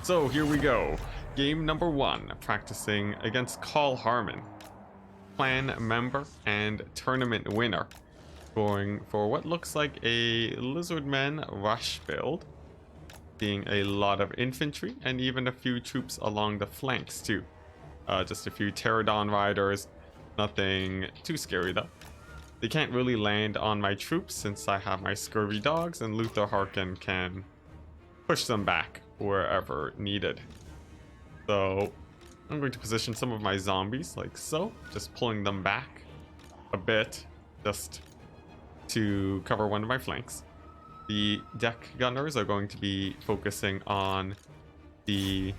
So here we go. Game number 1, practicing against Carl Harmon, clan member and tournament winner, going for what looks like a Lizardmen rush build, seeing a lot of infantry and even a few troops along the flanks too. Just a few Pterodon riders, nothing too scary though. They can't really land on my troops since I have my scurvy dogs, and Luther Harkin can push them back wherever needed. So I'm going to position some of my zombies like so, just pulling them back a bit just to cover one of my flanks. The deck gunners are going to be focusing on the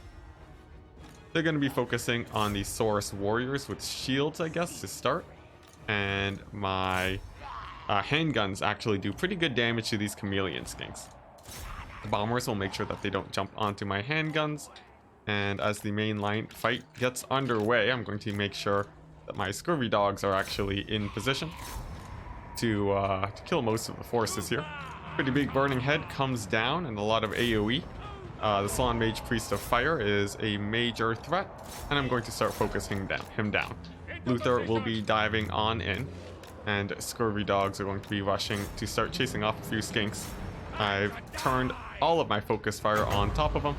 Saurus warriors with shields, I guess, to start. And my handguns actually do pretty good damage to these chameleon skinks. The bombers will make sure that they don't jump onto my handguns. And as the main line fight gets underway, I'm going to make sure that my scurvy dogs are actually in position to kill most of the forces here. Pretty big burning head comes down and a lot of AoE. The Salon Mage Priest of Fire is a major threat, and I'm going to start focusing him down. Luther will be diving on in, and scurvy dogs are going to be rushing to start chasing off a few skinks. I've turned all of my focus fire on top of him,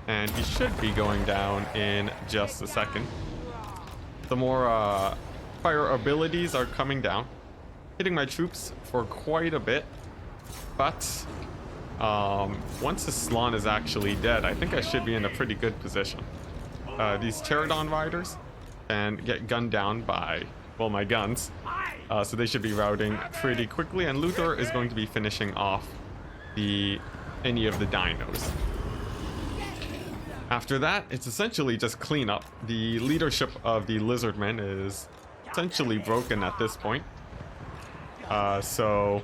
and he should be going down in just a second. The more fire abilities are coming down, hitting my troops for quite a bit, but once the Slon is actually dead, I think I should be in a pretty good position. These Pterodon riders can get gunned down by, well, my guns, so they should be routing pretty quickly, and Luther is going to be finishing off any of the dinos. After that, it's essentially just cleanup. The leadership of the Lizardmen is essentially broken at this point. So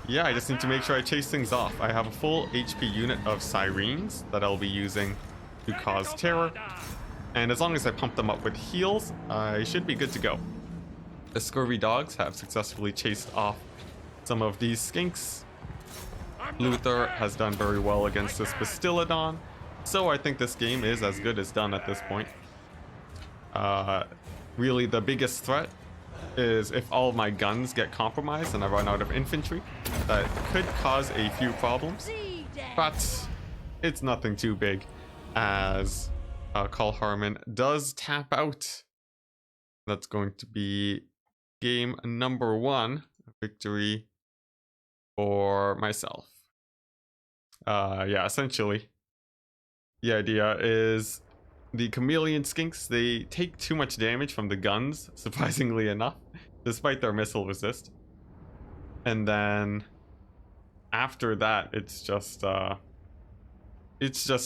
yeah, I just need to make sure I chase things off. I have a full HP unit of Sirens that I'll be using to cause terror. And as long as I pump them up with heals, I should be good to go. The scurvy dogs have successfully chased off some of these skinks. Luther has done very well against this Bastillodon, so I think this game is as good as done at this point. Really, the biggest threat is if all of my guns get compromised and I run out of infantry. That could cause a few problems, but it's nothing too big, as Carl Harmon does tap out. That's going to be game number 1, victory for myself. Yeah, essentially the idea is the chameleon skinks, they take too much damage from the guns, surprisingly enough, despite their missile resist. And then after that, it's just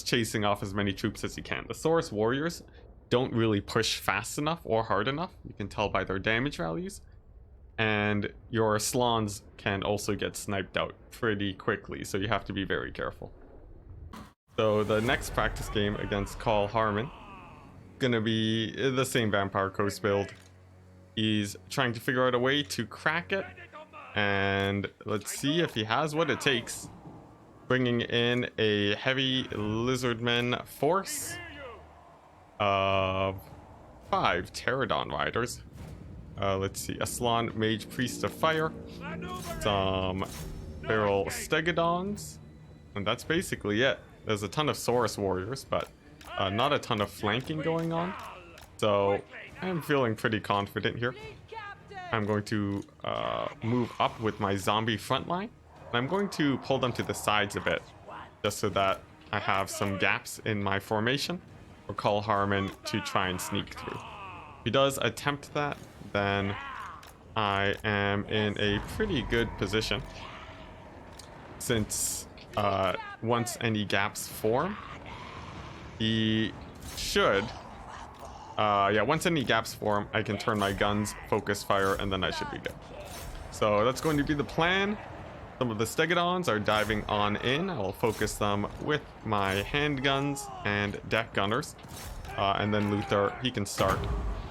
chasing off as many troops as you can. The Saurus warriors don't really push fast enough or hard enough. You can tell by their damage values. And your Slons can also get sniped out pretty quickly, so you have to be very careful. So the next practice game against Carl Harmon is gonna be the same Vampire Coast build. He's trying to figure out a way to crack it, and let's see if he has what it takes. Bringing in a heavy Lizardmen force of 5 Pterodon riders. Let's see, a Salon Mage Priest of Fire, some Feral Stegodons, and that's basically it. There's a ton of Saurus warriors, but not a ton of flanking going on, so I'm feeling pretty confident here. I'm going to move up with my zombie front line, and I'm going to pull them to the sides a bit, just so that I have some gaps in my formation for Carl Harmon to try and sneak through. If he does attempt that, then I am in a pretty good position, since once any gaps form, he should, once any gaps form, I can turn my guns, focus fire, and then I should be good. So that's going to be the plan. Some of the Stegodons are diving on in. I will focus them with my handguns and deck gunners. And then Luther, he can start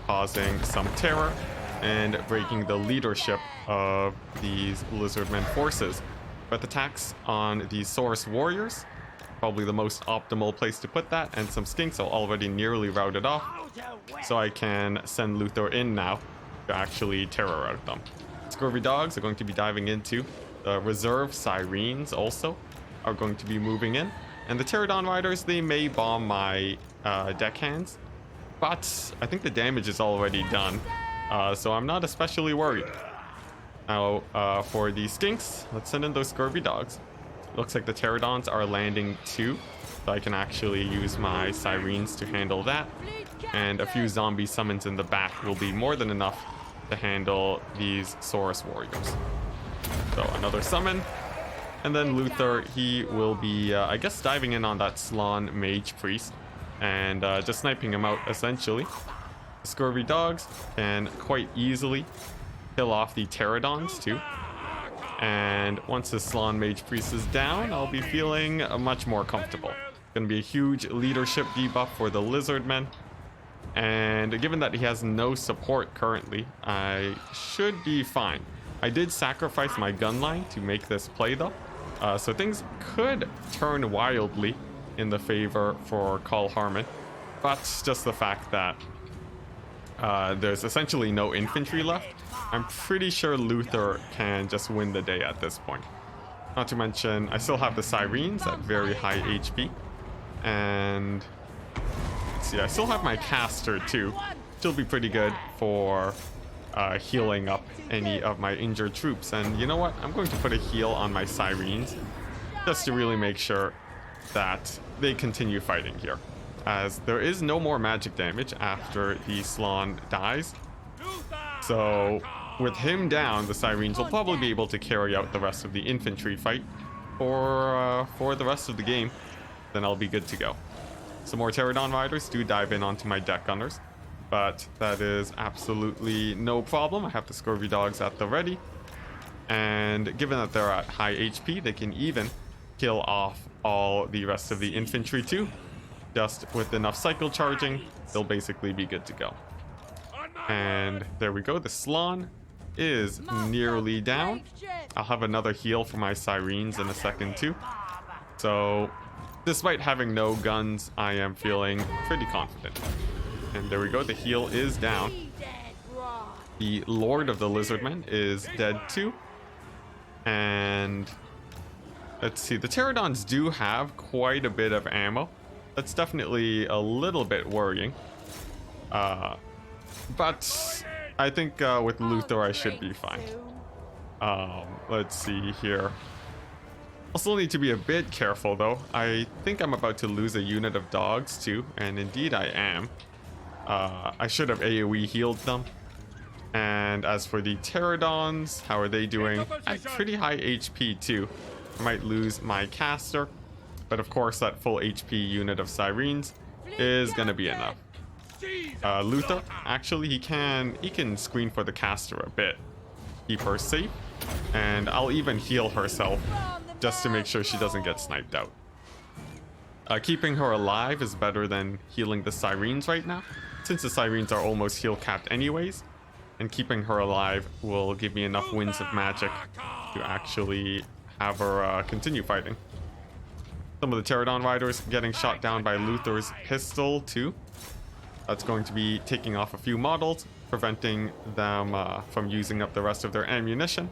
causing some terror and breaking the leadership of these Lizardmen forces. With attacks on the Saurus warriors, probably the most optimal place to put that, and some skinks are already nearly routed off, so I can send Luther in now to actually terror out them. Scurvy dogs are going to be diving into the reserve. Sirens also are going to be moving in, and the Pterodon riders, they may bomb my deckhands, but I think the damage is already done, so I'm not especially worried. Now, for the skinks, let's send in those scurvy dogs. Looks like the pterodons are landing too, so I can actually use my sirens to handle that, and a few zombie summons in the back will be more than enough to handle these Saurus warriors. So another summon, and then Luther, he will be, I guess, diving in on that Slann mage priest and just sniping him out essentially. The scurvy dogs can quite easily kill off the pterodons too. And once the Slann Mage Priest is down, I'll be feeling much more comfortable. Gonna be a huge leadership debuff for the Lizardmen. And given that he has no support currently, I should be fine. I did sacrifice my gun line to make this play though. So things could turn wildly in the favor for Call Harmon. But just the fact that there's essentially no infantry left, I'm pretty sure Luther can just win the day at this point. Not to mention, I still have the Sirens at very high HP. And let's see, I still have my caster too. Still be pretty good for healing up any of my injured troops. And you know what? I'm going to put a heal on my Sirens just to really make sure that they continue fighting here, as there is no more magic damage after the Slann dies. So with him down, the Sirens will probably be able to carry out the rest of the infantry fight for the rest of the game. Then I'll be good to go. Some more Pterodon riders do dive in onto my deck gunners, but that is absolutely no problem. I have the scurvy dogs at the ready, and given that they're at high HP, they can even kill off all the rest of the infantry too. Just with enough cycle charging, they'll basically be good to go. And there we go. The Slann is nearly down. I'll have another heal for my Sirens in a second too. So despite having no guns, I am feeling pretty confident. And there we go. The heal is down. The Lord of the Lizardmen is dead too. And let's see. The Pterodons do have quite a bit of ammo. That's definitely a little bit worrying. But I think with Luther I should be fine. Let's see here. I'll still need to be a bit careful though. I think I'm about to lose a unit of dogs too, and indeed I am. I should have AoE healed them. And as for the Pterodons, how are they doing? At pretty high HP too. I might lose my caster, but of course that full HP unit of Sirens is gonna be enough. Luther, actually he can screen for the caster a bit, keep her safe, and I'll even heal herself just to make sure she doesn't get sniped out. Keeping her alive is better than healing the Sirens right now, since the Sirens are almost heal capped anyways, and keeping her alive will give me enough winds of magic to actually have her continue fighting. Some of the Pterodon riders getting shot down by Luther's pistol too. That's going to be taking off a few models, preventing them from using up the rest of their ammunition.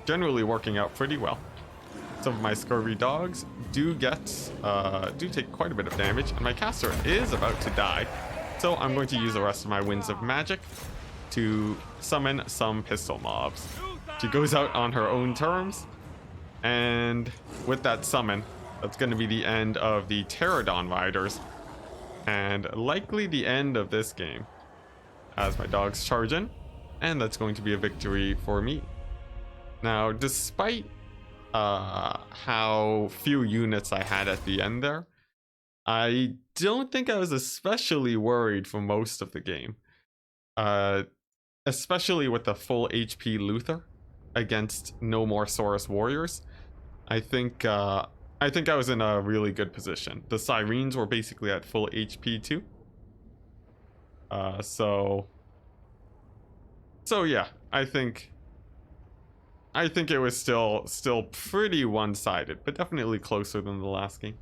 Generally working out pretty well. Some of my scurvy dogs do take quite a bit of damage, and my caster is about to die. So I'm going to use the rest of my winds of magic to summon some pistol mobs. She goes out on her own terms, and with that summon, that's going to be the end of the Pterodon riders, and likely the end of this game, as my dogs charge in, and that's going to be a victory for me. Now, despite how few units I had at the end there, I don't think I was especially worried for most of the game, especially with the full HP Luther against no more Saurus warriors. I think I was in a really good position. The Sirens were basically at full HP too. So yeah, I think it was still pretty one-sided, but definitely closer than the last game.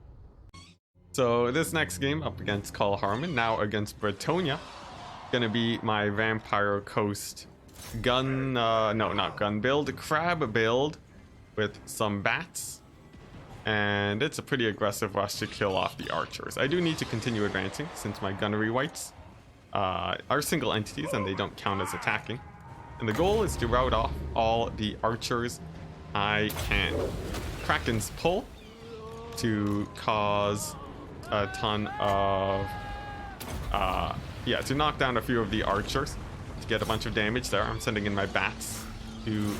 So this next game up against Call Harmon, now against Bretonia, gonna be my Vampire Coast gun, no, not gun build, crab build with some bats. And it's a pretty aggressive rush to kill off the archers. I do need to continue advancing since my gunnery wights are single entities and they don't count as attacking. And the goal is to rout off all the archers I can. Kraken's Pull to cause a ton of, yeah, to knock down a few of the archers to get a bunch of damage there. I'm sending in my bats to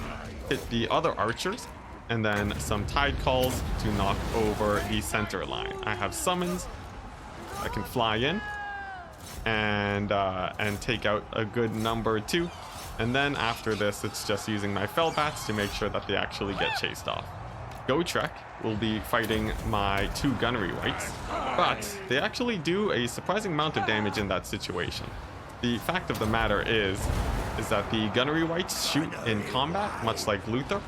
hit the other archers, and then some tide calls to knock over the center line. I have summons. I can fly in and take out a good number too. And then after this, it's just using my fell bats to make sure that they actually get chased off. Gotrek will be fighting my 2 gunnery wights, but they actually do a surprising amount of damage in that situation. The fact of the matter is that the gunnery wights shoot in combat, much like Luther,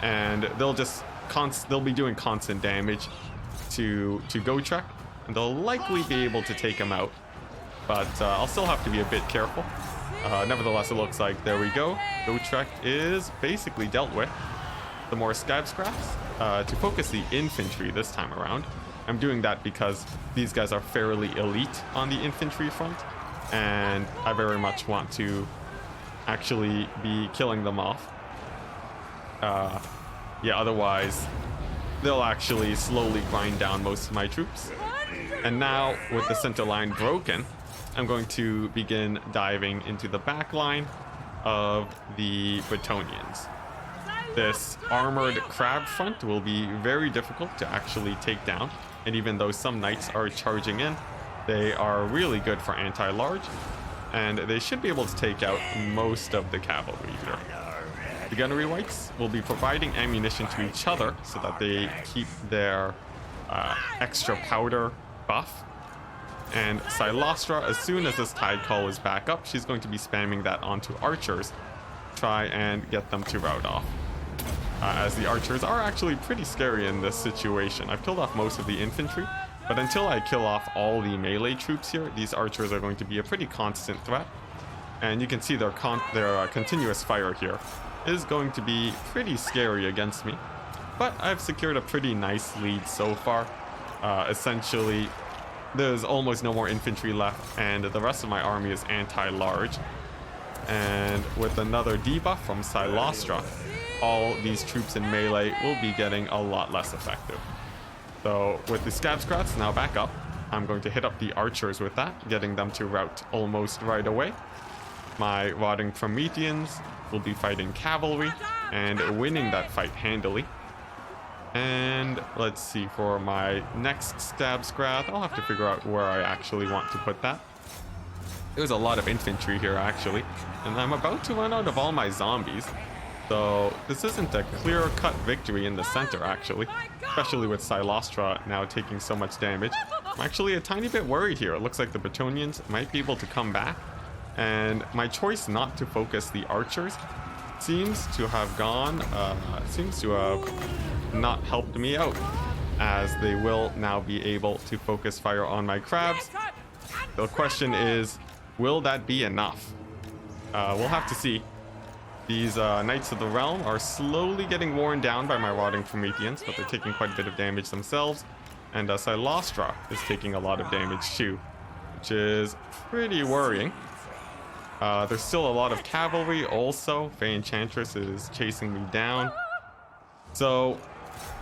and they'll be doing constant damage to Gotrek, and they'll likely be able to take him out. But I'll still have to be a bit careful. Nevertheless, it looks like there we go. Gotrek is basically dealt with. The more scab scraps to focus the infantry this time around. I'm doing that because these guys are fairly elite on the infantry front, and I very much want to actually be killing them off. Yeah, otherwise they'll actually slowly grind down most of my troops. And now with the center line broken, I'm going to begin diving into the back line of the Bretonians. This armored crab front will be very difficult to actually take down, and even though some knights are charging in, they are really good for anti-large, and they should be able to take out most of the cavalry here. The gunnery wights will be providing ammunition to each other so that they keep their extra powder buff. And Silostra, as soon as this tide call is back up, she's going to be spamming that onto archers, try and get them to rout off. As the archers are actually pretty scary in this situation. I've killed off most of the infantry, but until I kill off all the melee troops here, these archers are going to be a pretty constant threat. And you can see their continuous fire here is going to be pretty scary against me. But I've secured a pretty nice lead so far. Essentially, there's almost no more infantry left, and the rest of my army is anti-large. And with another debuff from Silostra, all these troops in melee will be getting a lot less effective. So with the scab scrats now back up, I'm going to hit up the archers with that, getting them to rout almost right away. My rotting Prometheans will be fighting cavalry and winning that fight handily. And let's see, for my next scab scrat, I'll have to figure out where I actually want to put that. There's a lot of infantry here actually, and I'm about to run out of all my zombies. So this isn't a clear-cut victory in the center actually, especially with Silostra now taking so much damage. I'm actually a tiny bit worried here. It looks like the Bretonians might be able to come back, and my choice not to focus the archers seems to have not helped me out, as they will now be able to focus fire on my crabs. The question is, will that be enough? We'll have to see. These Knights of the Realm are slowly getting worn down by my rotting Prometheans, but they're taking quite a bit of damage themselves. And Silostra is taking a lot of damage too, which is pretty worrying. There's still a lot of cavalry also. Fey Enchantress is chasing me down. So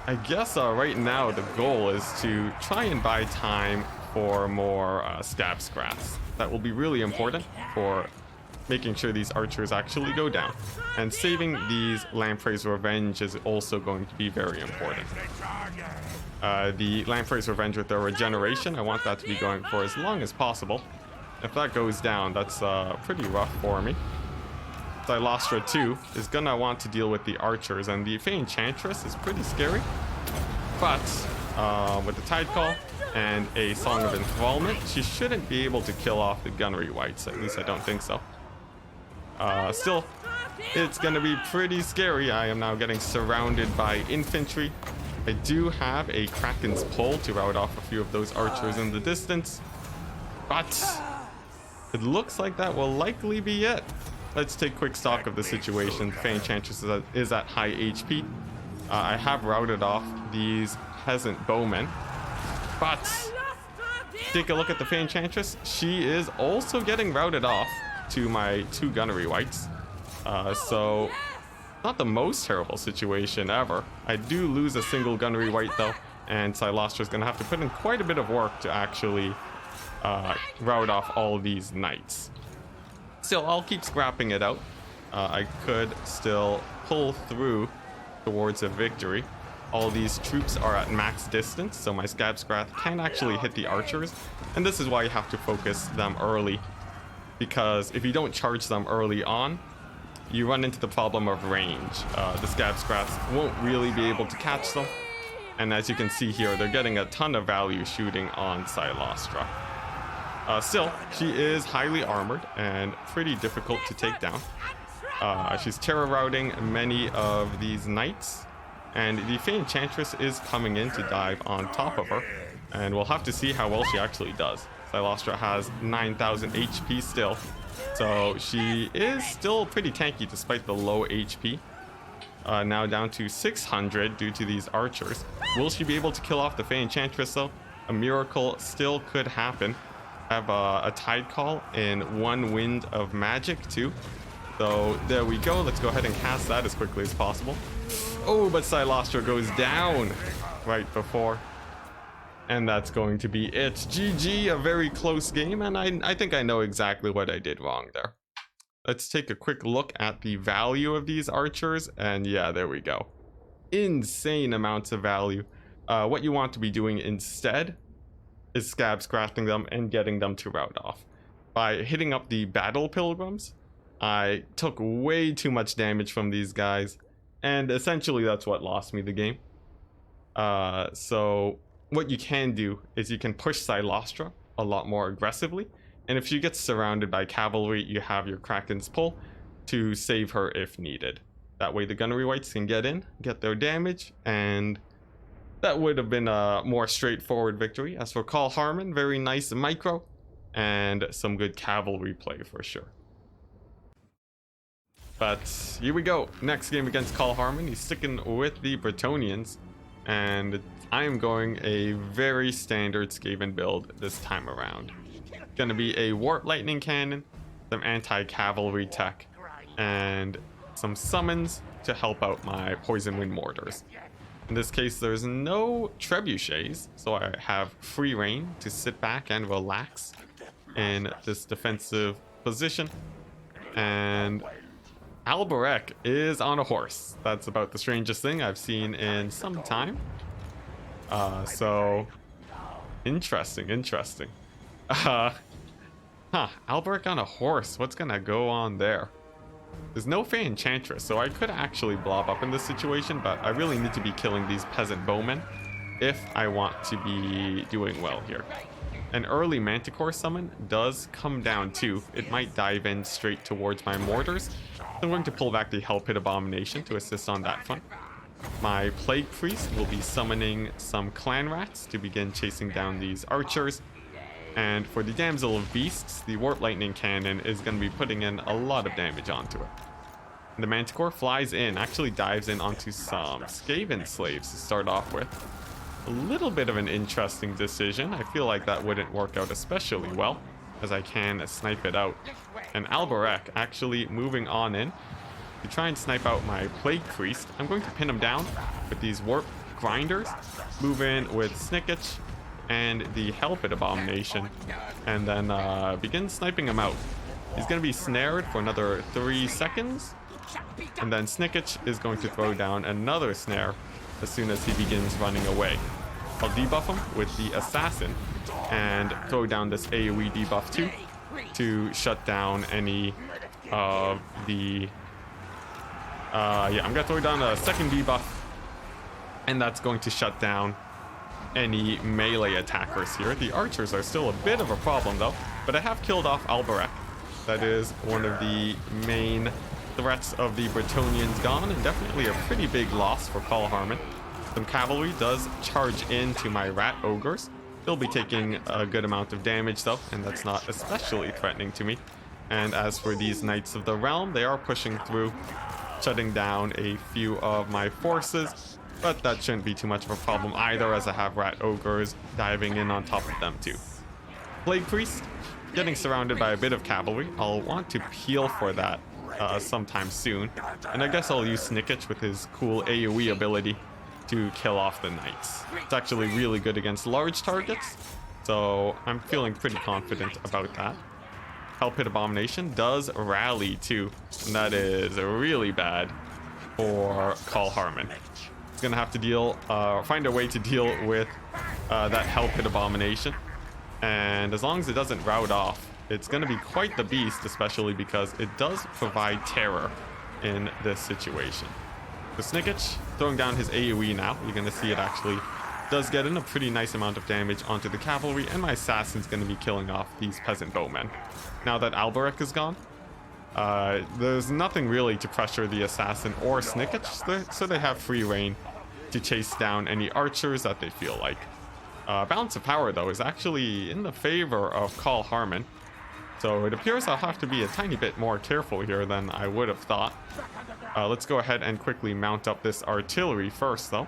I guess right now the goal is to try and buy time for more scab scrats. That will be really important for making sure these archers actually go down. And saving these Lamprey's Revenge is also going to be very important. The Lamprey's Revenge with their regeneration, I want that to be going for as long as possible. If that goes down, that's pretty rough for me. Silostra 2 is gonna want to deal with the archers, and the Fey Enchantress is pretty scary. But with the Tide Call and a Song of Enthrallment, she shouldn't be able to kill off the gunnery wights. At least I don't think so. Still, it's gonna be pretty scary. I am now getting surrounded by infantry, I do have a Kraken's Pull to rout off a few of those archers in the distance, but it looks like that will likely be it. Let's take quick stock of the situation. Fey Enchantress is at high HP. I have routed off these peasant bowmen, but take a look at the Fey Enchantress. She is also getting routed off to my 2 gunnery wights. So not the most terrible situation ever. I do lose a single gunnery wight though, and Silostra is going to have to put in quite a bit of work to actually rout off all these knights. Still, I'll keep scrapping it out. I could still pull through towards a victory. All these troops are at max distance, so my Scabscrath can actually hit the archers, and this is why you have to focus them early, because if you don't charge them early on, you run into the problem of range. The Scabscraths won't really be able to catch them, and as you can see here, they're getting a ton of value shooting on Silostra. Still, she is highly armored and pretty difficult to take down. She's terror routing many of these knights, and the Fey Enchantress is coming in to dive on top of her, and we'll have to see how well she actually does. Silostra has 9,000 HP still, so she is still pretty tanky despite the low HP. Now down to 600 due to these archers. Will she be able to kill off the Fey Enchantress though? A miracle still could happen. I have a Tide Call in 1 Wind of Magic too. So there we go. Let's go ahead and cast that as quickly as possible. Oh, but Silostra goes down right before. And that's going to be it. GG, a very close game, and I think I know exactly what I did wrong there. Let's take a quick look at the value of these archers, and yeah, there we go. Insane amounts of value. What you want to be doing instead is Scabscrafting them and getting them to rout off. By hitting up the Battle Pilgrims, I took way too much damage from these guys, and essentially that's what lost me the game. So what you can do is you can push Silostra a lot more aggressively, and if she gets surrounded by cavalry, you have your Kraken's Pull to save her if needed. That way the gunnery wights can get in, get their damage, and that would have been a more straightforward victory. As for Karl Harman, very nice micro and some good cavalry play for sure. But here we go. Next game against Karl Harman. He's sticking with the Bretonians, and I am going a very standard Skaven build this time around. Gonna be a Warp Lightning Cannon, some anti-cavalry tech, and some summons to help out my Poison Wind Mortars. In this case, there's no trebuchets, so I have free reign to sit back and relax in this defensive position. And Alberek is on a horse. That's about the strangest thing I've seen in some time. So interesting. Alberek on a horse. What's gonna go on there? There's no Fey Enchantress, so I could actually blob up in this situation, but I really need to be killing these peasant bowmen if I want to be doing well here. An early Manticore summon does come down too. It might dive in straight towards my mortars. I'm going to pull back the Hell Pit Abomination to assist on that front. My Plague Priest will be summoning some Clan Rats to begin chasing down these archers. And for the Damsel of Beasts, the Warp Lightning Cannon is going to be putting in a lot of damage onto it. And the Manticore flies in, actually dives in onto some Skaven slaves to start off with. A little bit of an interesting decision. I feel like that wouldn't work out especially well, as I can snipe it out. And Alberek actually moving on in to try and snipe out my Plague Priest. I'm going to pin him down with these Warp Grinders, move in with Snicketch and the Hell Pit Abomination, and then begin sniping him out. He's going to be snared for another 3 seconds, and then Snicketch is going to throw down another snare as soon as he begins running away. I'll debuff him with the Assassin and throw down this AoE debuff too to shut down any of the I'm gonna throw down a second debuff, and that's going to shut down any melee attackers here. The archers are still a bit of a problem though, but I have killed off Alberek. That is one of the main threats of the Bretonians gone, and definitely a pretty big loss for Karl Harman. Some cavalry does charge into my rat ogres. They'll be taking a good amount of damage though, and that's not especially threatening to me. And as for these Knights of the Realm, they are pushing through, shutting down a few of my forces, but that shouldn't be too much of a problem either, as I have rat ogres diving in on top of them too. Plague Priest, getting surrounded by a bit of cavalry. I'll want to peel for that sometime soon, and I guess I'll use Snicketch with his cool AoE ability to kill off the knights. It's actually really good against large targets, so I'm feeling pretty confident about that. Hell Pit Abomination does rally too, and that is really bad for Call Harmon. He's gonna have to find a way to deal with that Hell Pit Abomination, and as long as it doesn't rout off, it's gonna be quite the beast, especially because it does provide terror in this situation. The Snicketch throwing down his AoE now. You're going to see it actually does get in a pretty nice amount of damage onto the cavalry, and my assassin's going to be killing off these peasant bowmen. Now that Alberich is gone, there's nothing really to pressure the assassin or Snicketch, so they have free reign to chase down any archers that they feel like. Balance of power, though, is actually in the favor of Call Harmon, so it appears I'll have to be a tiny bit more careful here than I would have thought. Let's go ahead and quickly mount up this artillery first, though.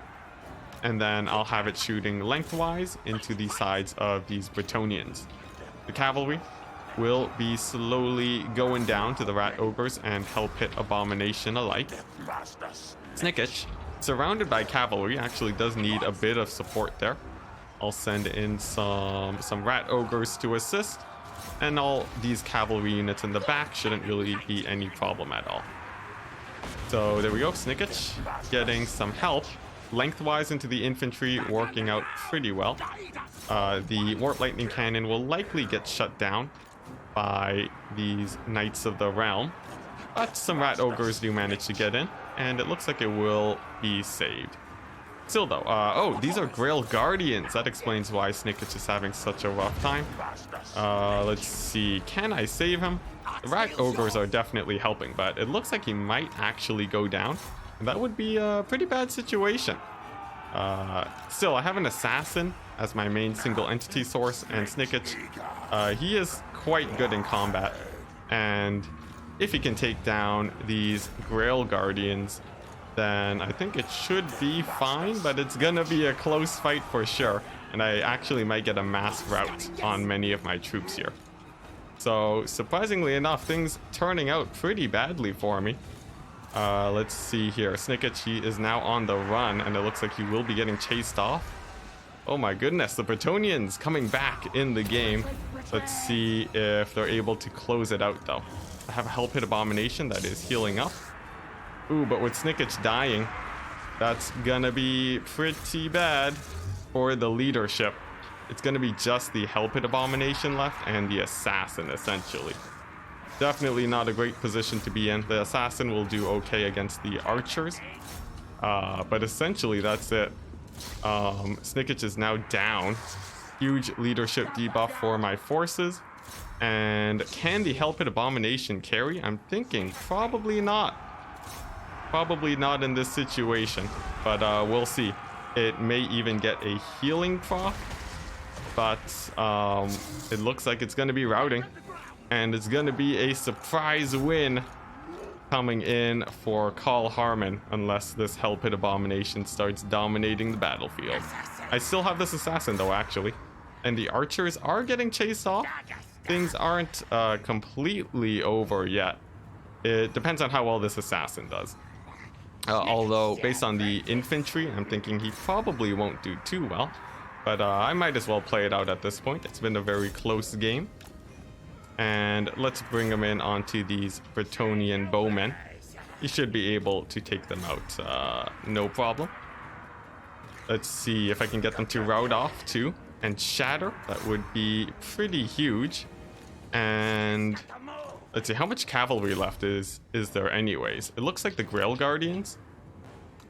And then I'll have it shooting lengthwise into the sides of these Bretonians. The cavalry will be slowly going down to the Rat Ogres and Hell Pit Abomination alike. Snicketch, surrounded by cavalry, actually does need a bit of support there. I'll send in some Rat Ogres to assist, and all these cavalry units in the back shouldn't really be any problem at all. So there we go, Snicketch getting some help lengthwise into the infantry, working out pretty well. The Warp Lightning Cannon will likely get shut down by these Knights of the Realm, but some Rat Ogres do manage to get in, and it looks like it will be saved. Still though, oh, these are Grail Guardians. That explains why Snicketch is having such a rough time. Let's see, can I save him? The Rat Ogres are definitely helping, but it looks like he might actually go down, and that would be a pretty bad situation. Still, I have an Assassin as my main single entity source, and Snicketch, he is quite good in combat, and if he can take down these Grail Guardians, then I think it should be fine, but it's gonna be a close fight for sure, and I actually might get a mass rout on many of my troops here. So, surprisingly enough, things turning out pretty badly for me. Let's see here. Snicketch, he is now on the run, and it looks like he will be getting chased off. Oh my goodness, the Bretonians coming back in the game. Let's see if they're able to close it out, though. I have a Hell Pit Abomination that is healing up. Ooh, but with Snicketch dying, that's gonna be pretty bad for the leadership. It's gonna be just the Hell Pit Abomination left and the Assassin, essentially. Definitely not a great position to be in. The Assassin will do okay against the archers, but essentially that's it. Snicketch is now down. Huge leadership debuff for my forces. And can the Hell Pit Abomination carry? I'm thinking probably not. Probably not in this situation, but we'll see. It may even get a healing proc, but it looks like it's going to be routing, and it's going to be a surprise win coming in for Call Harmon, unless this Hell Pit Abomination starts dominating the battlefield. I still have this Assassin though, actually, and the archers are getting chased off. Things aren't completely over yet. It depends on how well this Assassin does. Although, based on the infantry, I'm thinking he probably won't do too well. But I might as well play it out at this point. It's been a very close game. And let's bring him in onto these Bretonian bowmen. He should be able to take them out, no problem. Let's see if I can get them to rout off too and shatter. That would be pretty huge. And let's see, how much cavalry left is there anyways? It looks like the Grail Guardians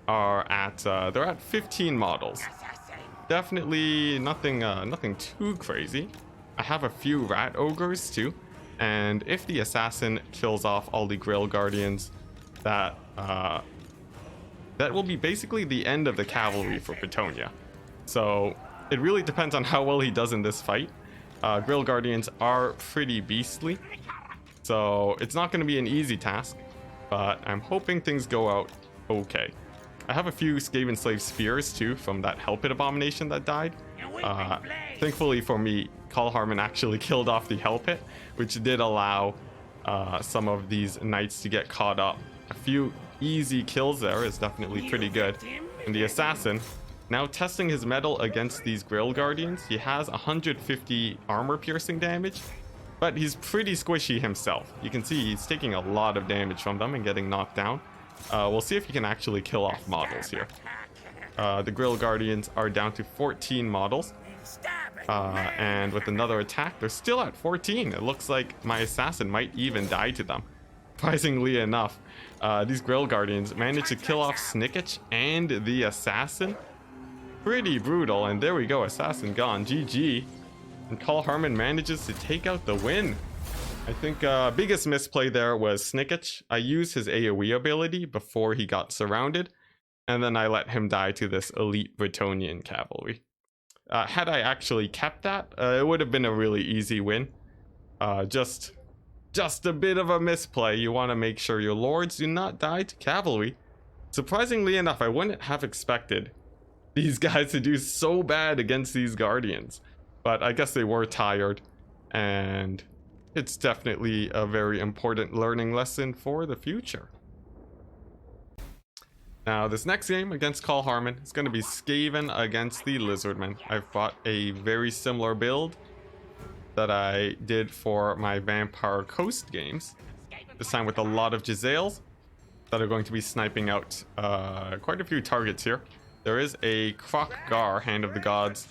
are at, they're at 15 models. Definitely nothing too crazy. I have a few Rat Ogres too, and if the Assassin kills off all the Grail Guardians, that that will be basically the end of the cavalry for Bretonia. So it really depends on how well he does in this fight. Grill Guardians are pretty beastly, so it's not going to be an easy task, but I'm hoping things go out okay. I have a few Skaven Slave Spears too from that Hell Pit Abomination that died. Thankfully for me, Call Harmon actually killed off the Hell Pit, which did allow some of these knights to get caught up. A few easy kills there is definitely pretty good. And the Assassin, now testing his metal against these Grail Guardians, he has 150 armor piercing damage, but he's pretty squishy himself. You can see he's taking a lot of damage from them and getting knocked down. We'll see if he can actually kill off models here. The Grill Guardians are down to 14 models. And with another attack, they're still at 14. It looks like my Assassin might even die to them. Surprisingly enough, these Grill Guardians managed to kill off Snicketch and the Assassin. Pretty brutal, and there we go, Assassin gone, GG. And Call Harmon manages to take out the win. I think biggest misplay there was Snicketch. I used his AoE ability before he got surrounded, and then I let him die to this elite Bretonian cavalry. Had I actually kept that, it would have been a really easy win. Just a bit of a misplay. You want to make sure your lords do not die to cavalry. Surprisingly enough, I wouldn't have expected these guys to do so bad against these guardians, but I guess they were tired, and it's definitely a very important learning lesson for the future. Now, this next game against Call Harmon is going to be Skaven against the Lizardmen. I've bought a very similar build that I did for my Vampire Coast games, this time with a lot of Giselles that are going to be sniping out quite a few targets here. There is a Kroq-Gar, Hand of the Gods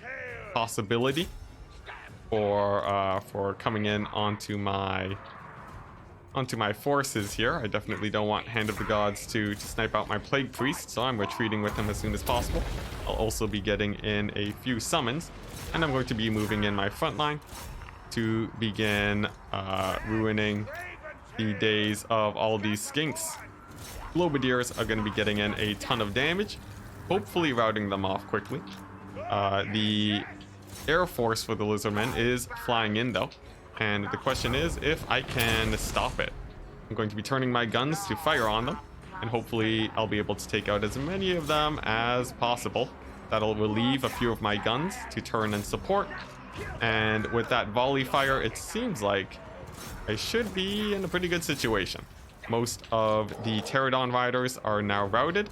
possibility for coming in onto my forces here. I definitely don't want Hand of the Gods to snipe out my Plague Priest, so I'm retreating with him as soon as possible. I'll also be getting in a few summons, and I'm going to be moving in my front line to begin ruining the days of all these skinks. Globadiers are going to be getting in a ton of damage, hopefully routing them off quickly. The Air Force for the Lizardmen is flying in though, and the question is if I can stop it. I'm going to be turning my guns to fire on them, and hopefully I'll be able to take out as many of them as possible. That'll relieve a few of my guns to turn and support, and with that volley fire, it seems like I should be in a pretty good situation. Most of the Pterodon riders are now routed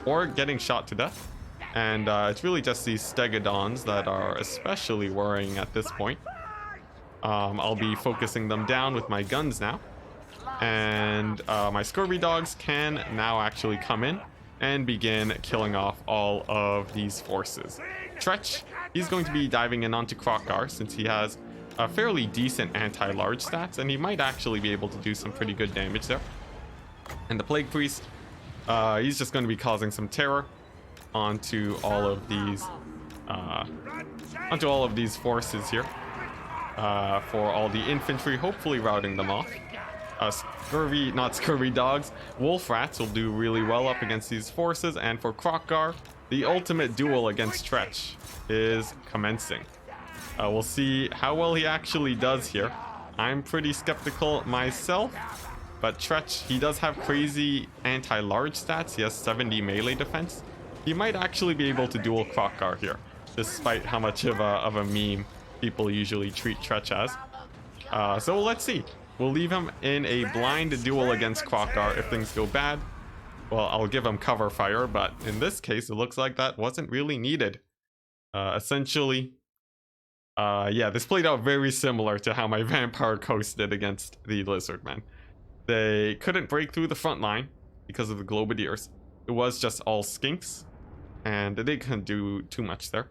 or getting shot to death, and it's really just these Stegodons that are especially worrying at this point. I'll be focusing them down with my guns now, and my Scurvy Dogs can now actually come in and begin killing off all of these forces. Tretch, he's going to be diving in onto Kroq-Gar since he has a fairly decent anti-large stats, and he might actually be able to do some pretty good damage there. And the Plague Priest, he's just going to be causing some terror onto all of these forces here, for all the infantry, hopefully routing them off. Scurvy Dogs, Wolf Rats will do really well up against these forces, and for Kroq-Gar, the ultimate duel against Tretch is commencing. We'll see how well he actually does here. I'm pretty skeptical myself, but Tretch, he does have crazy anti-large stats. He has 70 melee defense. He might actually be able to duel Kroq-Gar here, despite how much of a meme people usually treat Tretch as. So let's see. We'll leave him in a blind duel against Kroq-Gar. If things go bad, well, I'll give him cover fire, but in this case, it looks like that wasn't really needed. Essentially, yeah, this played out very similar to how my Vampire Coast did against the Lizardmen. They couldn't break through the front line because of the Globadiers. It was just all skinks, and they couldn't do too much there.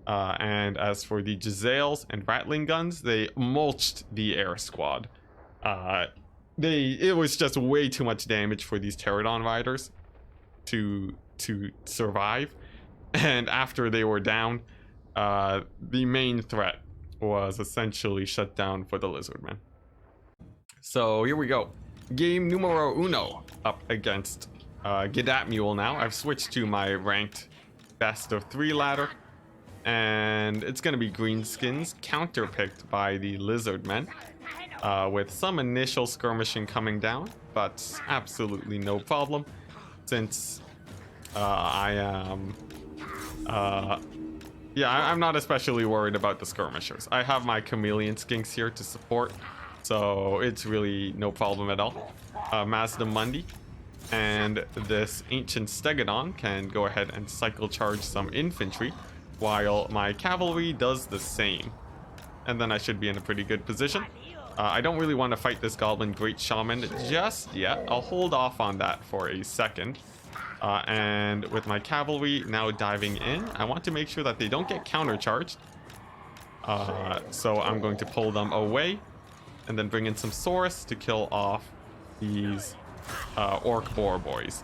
And as for the Giselles and Rattling Guns, they mulched the air squad. It was just way too much damage for these Pterodon riders to survive. And after they were down, the main threat was essentially shut down for the Lizardmen. So here we go. Game numero uno up against Get at Mule now. I've switched to my ranked best of 3 ladder. And it's going to be greenskins counterpicked by the lizard men. With some initial skirmishing coming down, but absolutely no problem, since I'm not especially worried about the skirmishers. I have my chameleon skinks here to support, so it's really no problem at all. Mazda Mundi and this ancient stegodon can go ahead and cycle charge some infantry, while my cavalry does the same, and then I should be in a pretty good position. I don't really want to fight this goblin great shaman just yet. I'll hold off on that for a second. And with my cavalry now diving in, I want to make sure that they don't get countercharged. So I'm going to pull them away and then bring in some Saurus to kill off these orc boar boys.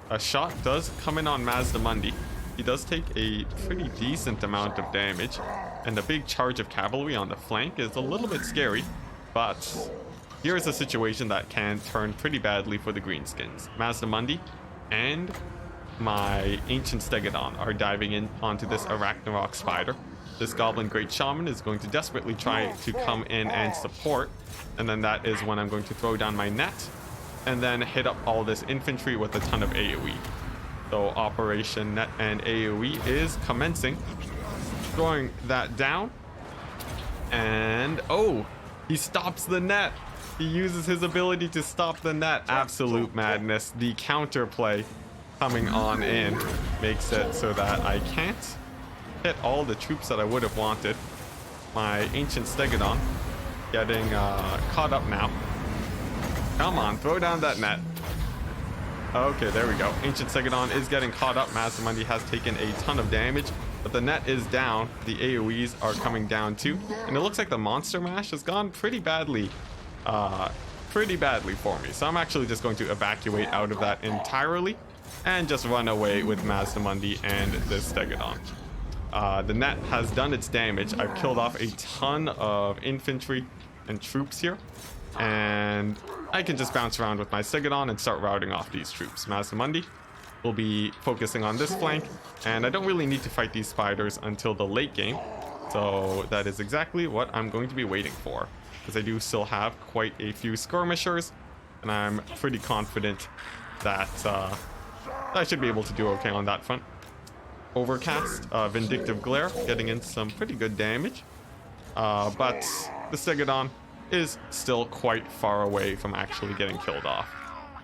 A shot does come in on Mazda Mundi. He does take a pretty decent amount of damage, and a big charge of cavalry on the flank is a little bit scary, but here is a situation that can turn pretty badly for the greenskins. Mazda Mundi and my ancient stegodon are diving in onto this Arachnarok spider. This goblin great shaman is going to desperately try to come in and support, and then that is when I'm going to throw down my net and then hit up all this infantry with a ton of AoE. So Operation Net and AoE is commencing. Throwing that down. And oh, he stops the net. He uses his ability to stop the net. Absolute madness. The counterplay coming on in makes it so that I can't hit all the troops that I would have wanted. My ancient stegodon getting caught up now. Come on, throw down that net. Okay, there we go. Ancient Stegodon is getting caught up. Mazda Mundi has taken a ton of damage, but the net is down. The AoEs are coming down too. And it looks like the Monster Mash has gone pretty badly for me. So I'm actually just going to evacuate out of that entirely and just run away with Mazda Mundi and this Stegodon. The net has done its damage. I've killed off a ton of infantry and troops here. And I can just bounce around with my Stegodon and start routing off these troops. Mazda Mundi will be focusing on this flank, and I don't really need to fight these spiders until the late game. So that is exactly what I'm going to be waiting for, because I do still have quite a few skirmishers, and I'm pretty confident that I should be able to do okay on that front. Overcast, Vindictive Glare, getting in some pretty good damage, but the Stegodon is still quite far away from actually getting killed off.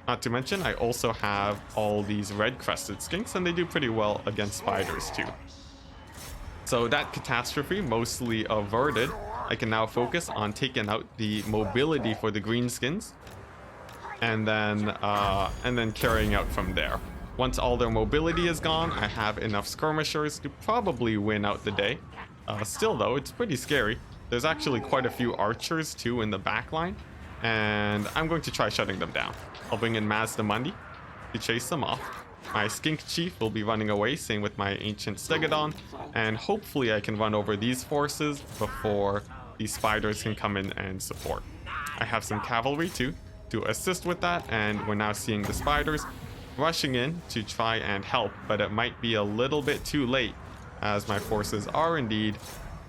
Not to mention, I also have all these red-crested skinks, and they do pretty well against spiders too. So that catastrophe mostly averted. I can now focus on taking out the mobility for the greenskins, and then carrying out from there. Once all their mobility is gone, I have enough skirmishers to probably win out the day. Still though, it's pretty scary. There's actually quite a few archers too in the back line, and I'm going to try shutting them down. I'll bring in Mazda Mundi to chase them off. My skink chief will be running away, same with my ancient stegodon, and hopefully I can run over these forces before these spiders can come in and support. I have some cavalry too to assist with that, and we're now seeing the spiders rushing in to try and help, but it might be a little bit too late, as my forces are indeed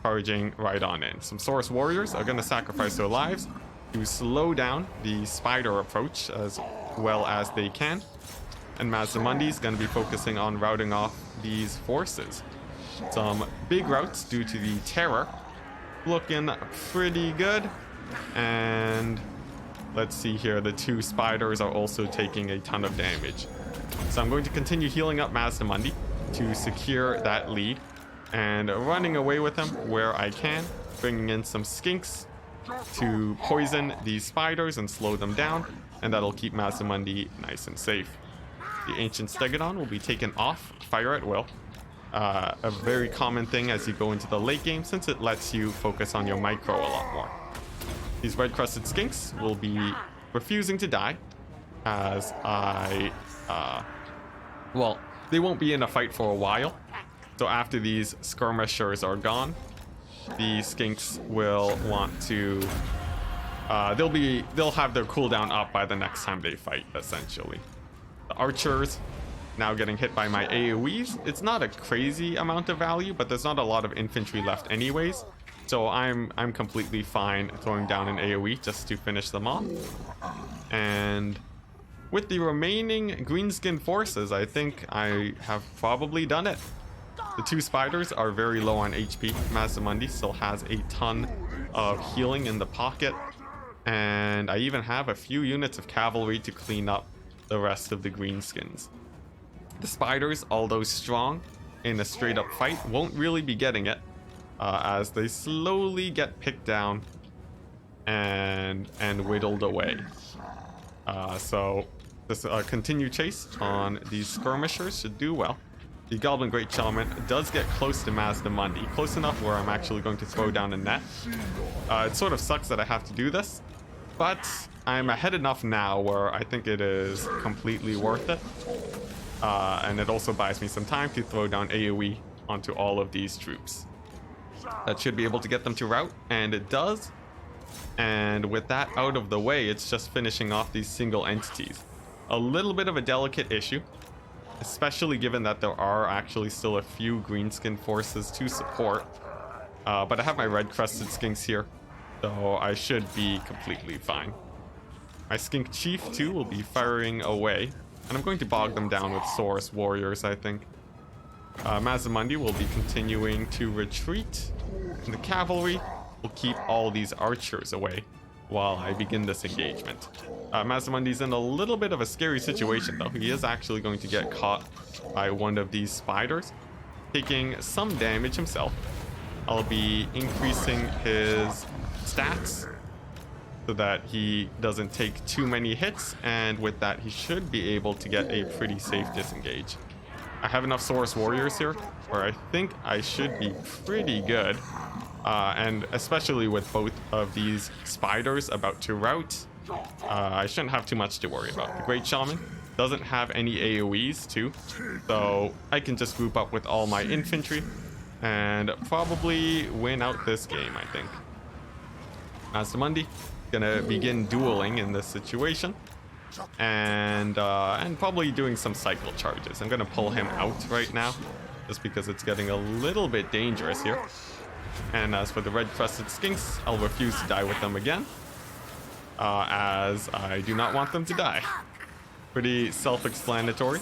charging right on in. Some Saurus warriors are going to sacrifice their lives to slow down the spider approach as well as they can, and Mazda Mundi is going to be focusing on routing off these forces. Some big routes due to the terror, looking pretty good. And let's see here, the two spiders are also taking a ton of damage. So I'm going to continue healing up Mazda Mundi to secure that lead, and running away with him where I can, bringing in some skinks to poison these spiders and slow them down, and that'll keep Mazda Mundi nice and safe. The ancient stegodon will be taken off fire at will, a very common thing as you go into the late game, since it lets you focus on your micro a lot more. These red-crested skinks will be refusing to die, as well, they won't be in a fight for a while. So after these skirmishers are gone, the skinks will want to they'll have their cooldown up by the next time they fight, essentially. The archers now getting hit by my AoEs. It's not a crazy amount of value, but there's not a lot of infantry left anyways. So I'm completely fine throwing down an AoE just to finish them off. And with the remaining greenskin forces, I think I have probably done it. The two spiders are very low on HP. Mazdamundi still has a ton of healing in the pocket. And I even have a few units of cavalry to clean up the rest of the greenskins. The spiders, although strong in a straight up fight, won't really be getting it as they slowly get picked down and whittled away. So this continued chase on these skirmishers should do well. The Goblin Great Shaman does get close to Mazdamundi, close enough where I'm actually going to throw down a net. It sort of sucks that I have to do this, but I'm ahead enough now where I think it is completely worth it. And it also buys me some time to throw down AoE onto all of these troops. That should be able to get them to rout, and it does. And with that out of the way, it's just finishing off these single entities. A little bit of a delicate issue, especially given that there are actually still a few greenskin forces to support. But I have my red-crested skinks here, so I should be completely fine. My skink chief, too, will be firing away, and I'm going to bog them down with Saurus warriors, I think. Mazdamundi will be continuing to retreat, and the cavalry will keep all these archers away while I begin this engagement. Mazdamundi's in a little bit of a scary situation, though. He is actually going to get caught by one of these spiders, taking some damage himself. I'll be increasing his stats so that he doesn't take too many hits, and with that he should be able to get a pretty safe disengage. I have enough Saurus warriors here where I think I should be pretty good. And especially with both of these spiders about to rout, I shouldn't have too much to worry about. The Great Shaman doesn't have any AoEs too, so I can just group up with all my infantry and probably win out this game, I think. Mazdamundi gonna begin dueling in this situation, and probably doing some cycle charges. I'm gonna pull him out right now just because it's getting a little bit dangerous here. And as for the red-crested skinks, I'll refuse to die with them again, as I do not want them to die. Pretty self-explanatory.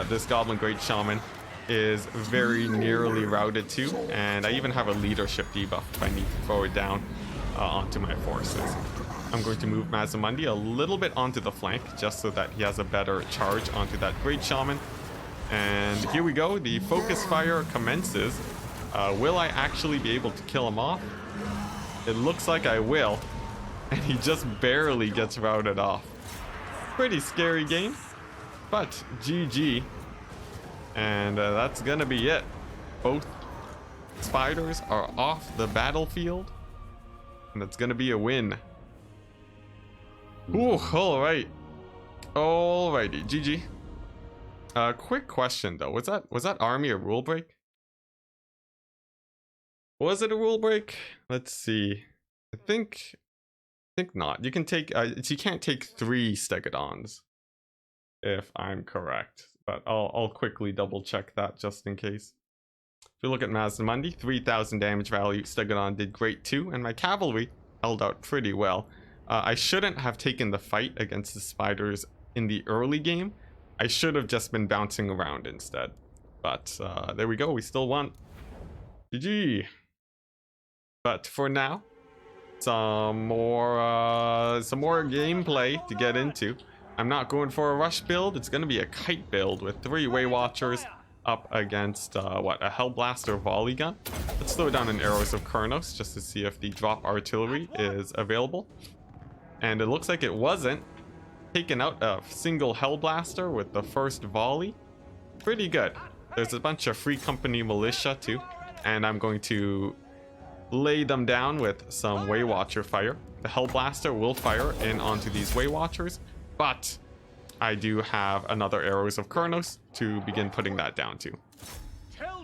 This Goblin Great Shaman is very nearly routed too, and I even have a leadership debuff if I need to throw it down onto my forces. I'm going to move Mazdamundi a little bit onto the flank just so that he has a better charge onto that Great Shaman. And here we go, the focus fire commences. Will I actually be able to kill him off? It looks like I will, and he just barely gets routed off. Pretty scary game, but GG. And that's gonna be it. Both spiders are off the battlefield, and it's gonna be a win. Ooh, alright. Alrighty, GG. Quick question though, was that army a rule break? Was it a rule break? Let's see. I think not. You can take you can't take 3 stegodons, if I'm correct. But I'll quickly double check that just in case. If you look at Mazdamundi, 3,000 damage value. Stegodon did great too, and my cavalry held out pretty well. I shouldn't have taken the fight against the spiders in the early game. I should have just been bouncing around instead. But there we go. We still won. GG. But for now, some more gameplay to get into. I'm not going for a rush build. It's going to be a kite build with 3 Way Watchers up against a Hellblaster volley gun. Let's throw down an Arrows of Kurnos just to see if the drop artillery is available. And it looks like it wasn't. Taking out a single Hellblaster with the first volley. Pretty good. There's a bunch of Free Company militia too, and I'm going to lay them down with some Way Watcher fire. The Hellblaster will fire in onto these Way Watchers, but I do have another Arrows of Kurnos to begin putting that down to.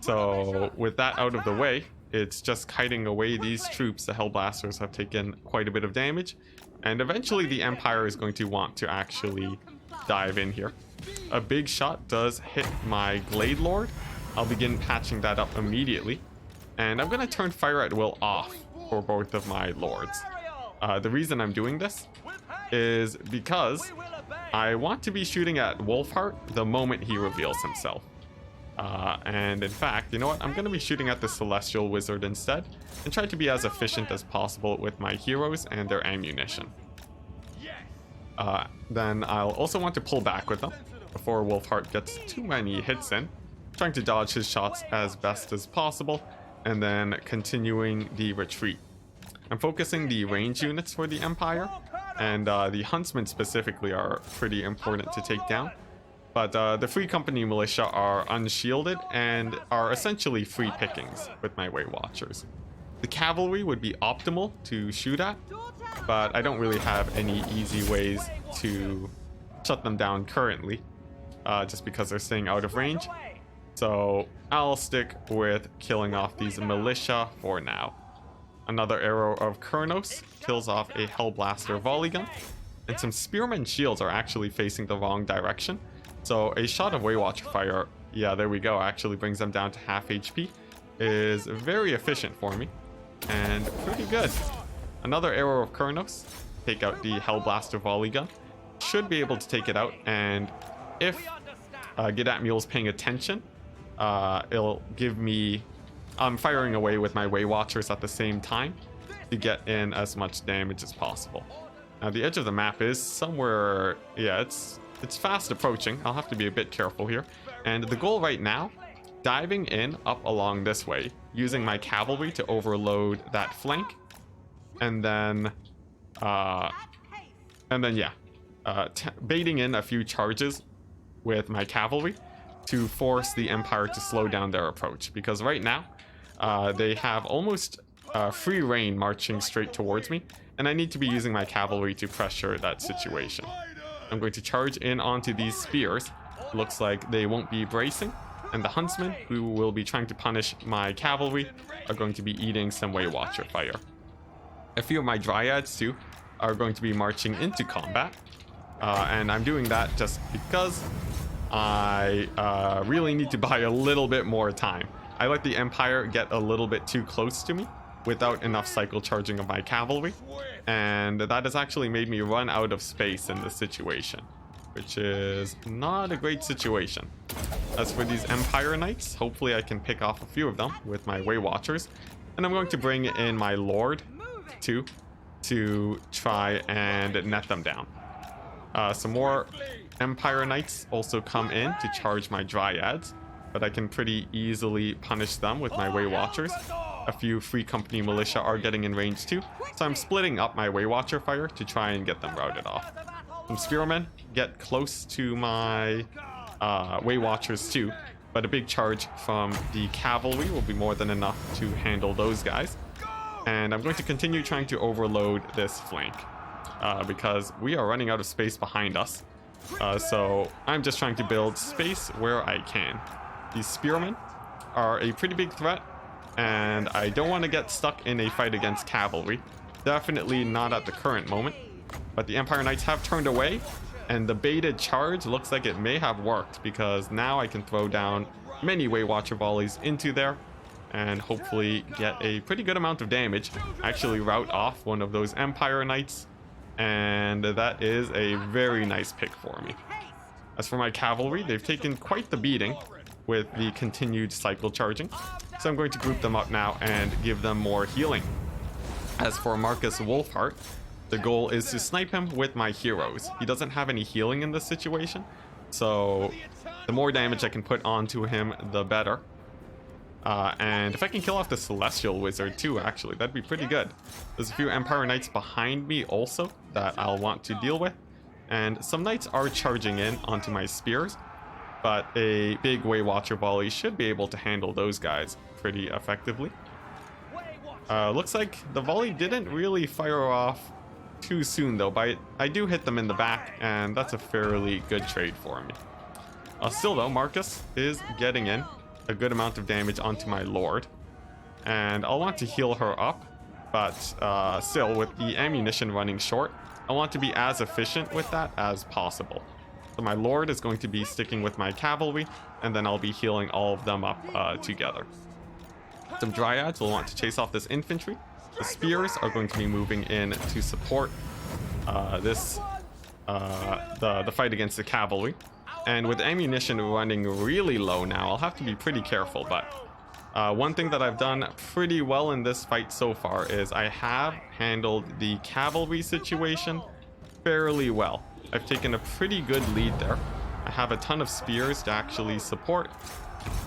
So with that out of the way, it's just kiting away these troops. The Hellblasters have taken quite a bit of damage, and eventually the Empire is going to want to actually dive in here. a big shot does hit my Glade Lord, I'll begin patching that up immediately. And I'm going to turn Fire at Will off for both of my Lords. The reason I'm doing this is because I want to be shooting at Wolfheart the moment he reveals himself. And in fact, you know what? I'm going to be shooting at the Celestial Wizard instead and try to be as efficient as possible with my heroes and their ammunition. Then I'll also want to pull back with them before Wolfheart gets too many hits in, trying to dodge his shots as best as possible, and then continuing the retreat. I'm focusing the range units for the Empire, and the Huntsmen specifically are pretty important to take down. But the Free Company Militia are unshielded and are essentially free pickings with my Way Watchers. The Cavalry would be optimal to shoot at, but I don't really have any easy ways to shut them down currently, just because they're staying out of range. So I'll stick with killing off these militia for now. Another arrow of Kurnos kills off a Hellblaster volley gun, and some Spearman shields are actually facing the wrong direction. So a shot of Waywatcher fire, yeah, there we go, actually brings them down to half HP, is very efficient for me, and pretty good. Another arrow of Kurnos, take out the Hellblaster volley gun, should be able to take it out, and if Gedatmule's paying attention, it'll give me... I'm firing away with my Way Watchers at the same time to get in as much damage as possible. Now the edge of the map is somewhere, yeah, it's fast approaching. I'll have to be a bit careful here. And the goal right now, diving in up along this way, using my cavalry to overload that flank, and then baiting in a few charges with my cavalry to force the Empire to slow down their approach. Because right now, they have almost free reign marching straight towards me, and I need to be using my cavalry to pressure that situation. I'm going to charge in onto these spears. Looks like they won't be bracing, and the Huntsmen, who will be trying to punish my cavalry, are going to be eating some Way Watcher fire. A few of my Dryads, too, are going to be marching into combat, and I'm doing that just because I really need to buy a little bit more time. I let the Empire get a little bit too close to me without enough cycle charging of my cavalry, and that has actually made me run out of space in this situation, which is not a great situation. As for these Empire Knights, hopefully I can pick off a few of them with my Way Watchers, and I'm going to bring in my Lord too to try and net them down. Some more Empire Knights also come in to charge my Dryads, but I can pretty easily punish them with my Way Watchers. A few Free Company Militia are getting in range too, so I'm splitting up my Way Watcher fire to try and get them routed off. Some Spearmen get close to my Way Watchers too, but a big charge from the cavalry will be more than enough to handle those guys. And I'm going to continue trying to overload this flank, because we are running out of space behind us. So I'm just trying to build space where I can. These Spearmen are a pretty big threat, and I don't want to get stuck in a fight against cavalry. Definitely not at the current moment. But the Empire Knights have turned away, and the baited charge looks like it may have worked, because now I can throw down many Way Watcher volleys into there and hopefully get a pretty good amount of damage. Actually rout off one of those Empire Knights, and that is a very nice pick for me. As for my cavalry, they've taken quite the beating with the continued cycle charging, so I'm going to group them up now and give them more healing. As for Marcus Wolfheart, the goal is to snipe him with my heroes. He doesn't have any healing in this situation, so the more damage I can put onto him, the better. And if I can kill off the Celestial Wizard too, actually, that'd be pretty good. There's a few Empire Knights behind me also that I'll want to deal with, and some Knights are charging in onto my spears, but a big Way Watcher volley should be able to handle those guys pretty effectively. Looks like the volley didn't really fire off too soon though, but I do hit them in the back, and that's a fairly good trade for me. Still though, Marcus is getting in a good amount of damage onto my Lord, and I'll want to heal her up, but still, with the ammunition running short, I want to be as efficient with that as possible. So my Lord is going to be sticking with my cavalry, and then I'll be healing all of them up together. Some Dryads will want to chase off this infantry. The Spears are going to be moving in to support the fight against the cavalry. And with ammunition running really low now, I'll have to be pretty careful, but one thing that I've done pretty well in this fight so far is I have handled the cavalry situation fairly well. I've taken a pretty good lead there. I have a ton of spears to actually support,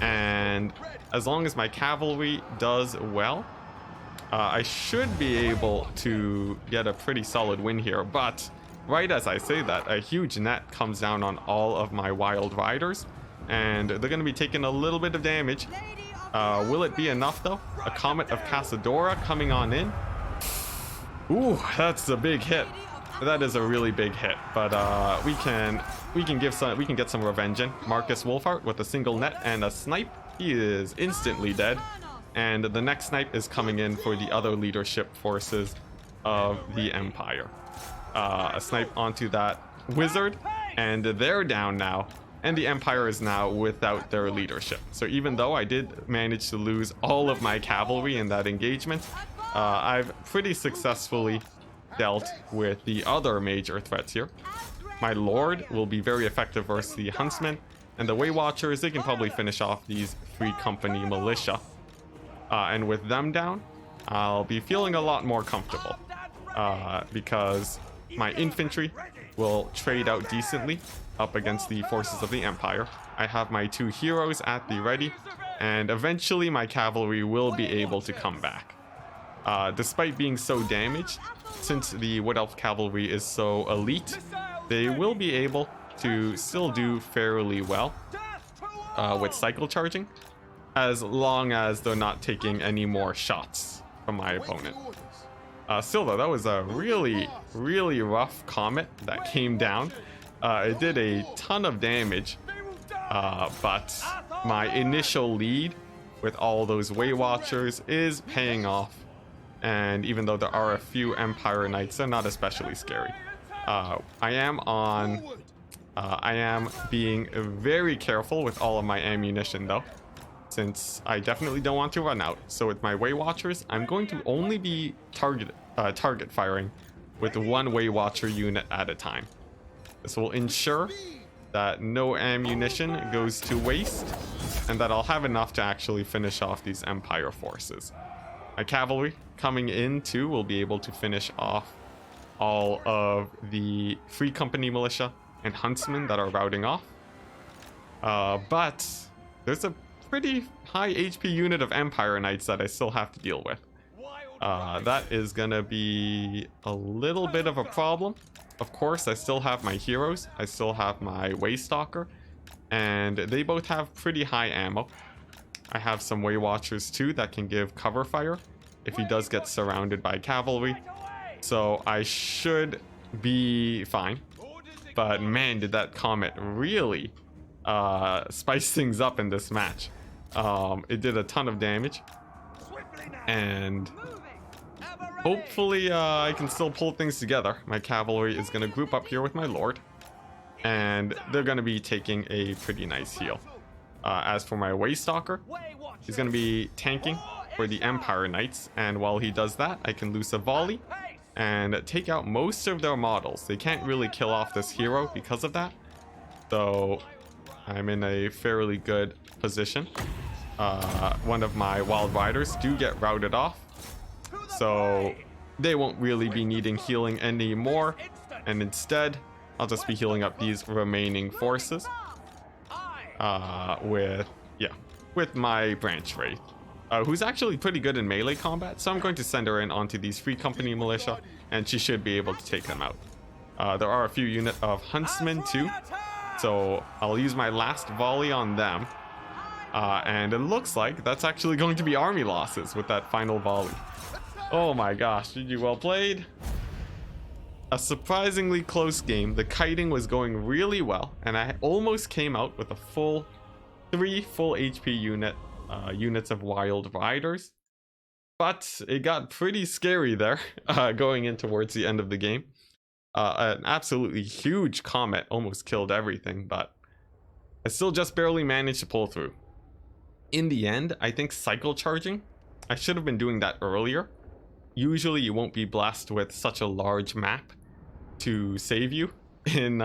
and as long as my cavalry does well, I should be able to get a pretty solid win here. But right as I say that, a huge net comes down on all of my wild riders, and they're going to be taking a little bit of damage. Will it be enough though? A Comet of Casadora coming on in. Ooh, that's a big hit. That is a really big hit, but we can get some revenge in. Marcus Wolfhart with a single net and a snipe. He is instantly dead, and the next snipe is coming in for the other leadership forces of the Empire. A snipe onto that wizard, and they're down now, and the Empire is now without their leadership. So even though I did manage to lose all of my cavalry in that engagement, I've pretty successfully dealt with the other major threats here. My Lord will be very effective versus the Huntsmen, and the Way Watchers, they can probably finish off these Free Company militia. And with them down, I'll be feeling a lot more comfortable, because my infantry will trade out decently up against the forces of the Empire. I have my 2 heroes at the ready, and eventually my cavalry will be able to come back. Despite being so damaged, since the Wood Elf cavalry is so elite, they will be able to still do fairly well with cycle charging, as long as they're not taking any more shots from my opponent. Still though, that was a really, really rough comet that came down. It did a ton of damage, but my initial lead with all those Way Watchers is paying off. And even though there are a few Empire Knights, they're not especially scary. I am being very careful with all of my ammunition though, since I definitely don't want to run out. So with my Way Watchers, I'm going to only be target firing with 1 Way Watcher unit at a time. This will ensure that no ammunition goes to waste, and that I'll have enough to actually finish off these Empire forces. My cavalry coming in too will be able to finish off all of the Free Company militia and Huntsmen that are routing off. But there's a pretty high HP unit of Empire Knights that I still have to deal with. That is gonna be a little bit of a problem. Of course, I still have my heroes. I still have my Waystalker, and they both have pretty high ammo. I have some Way Watchers too that can give cover fire if he does get surrounded by cavalry. So I should be fine. But man, did that comet really spice things up in this match. It did a ton of damage, and hopefully I can still pull things together. My cavalry is going to group up here with my Lord, and they're going to be taking a pretty nice heal. As for my Waystalker, he's going to be tanking for the Empire Knights, and while he does that, I can loose a volley and take out most of their models. They can't really kill off this hero because of that, so I'm in a fairly good position. One of my Wild Riders do get routed off, so they won't really be needing healing anymore, and instead I'll just be healing up these remaining forces with my Branch Wraith, who's actually pretty good in melee combat, so I'm going to send her in onto these Free Company militia, and she should be able to take them out. There are a few units of Huntsmen too, so I'll use my last volley on them, and it looks like that's actually going to be army losses with that final volley. Oh my gosh, GG, well played. A surprisingly close game. The kiting was going really well, and I almost came out with a 3 full HP units of Wild Riders, but it got pretty scary there going in towards the end of the game. An absolutely huge comet almost killed everything, but I still just barely managed to pull through. In the end, I think cycle charging, I should have been doing that earlier. Usually you won't be blessed with such a large map to save you in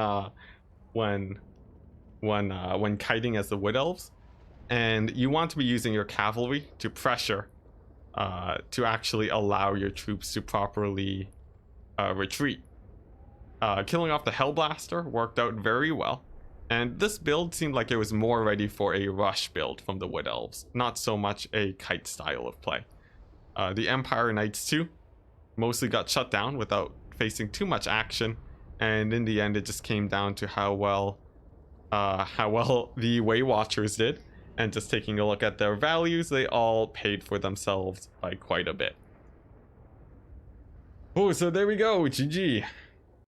when kiting as the Wood Elves, and you want to be using your cavalry to pressure to actually allow your troops to properly retreat. Killing off the Hellblaster worked out very well, and this build seemed like it was more ready for a rush build from the Wood Elves, not so much a kite style of play. The Empire Knights too mostly got shut down without facing too much action, and in the end it just came down to how well the Way Watchers did, and just taking a look at their values, they all paid for themselves by quite a bit. Oh, so there we go, GG.